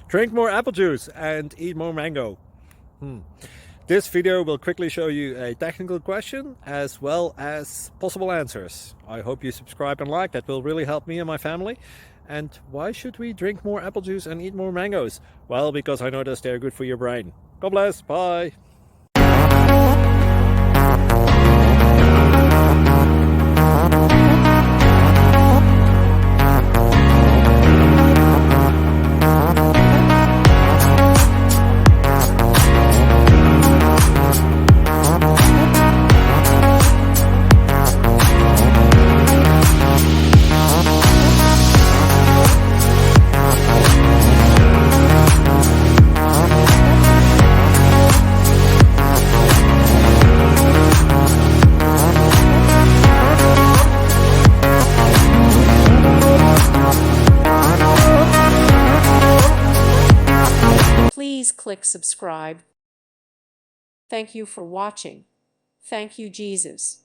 Drink more apple juice and eat more mango. This video will quickly show you a technical question as well as possible answers. I hope you subscribe and like, that will really help me and my family. And why should we drink more apple juice and eat more mangoes? Well, because I noticed they're good for your brain. God bless, bye. Please click subscribe. Thank you for watching. Thank you, Jesus.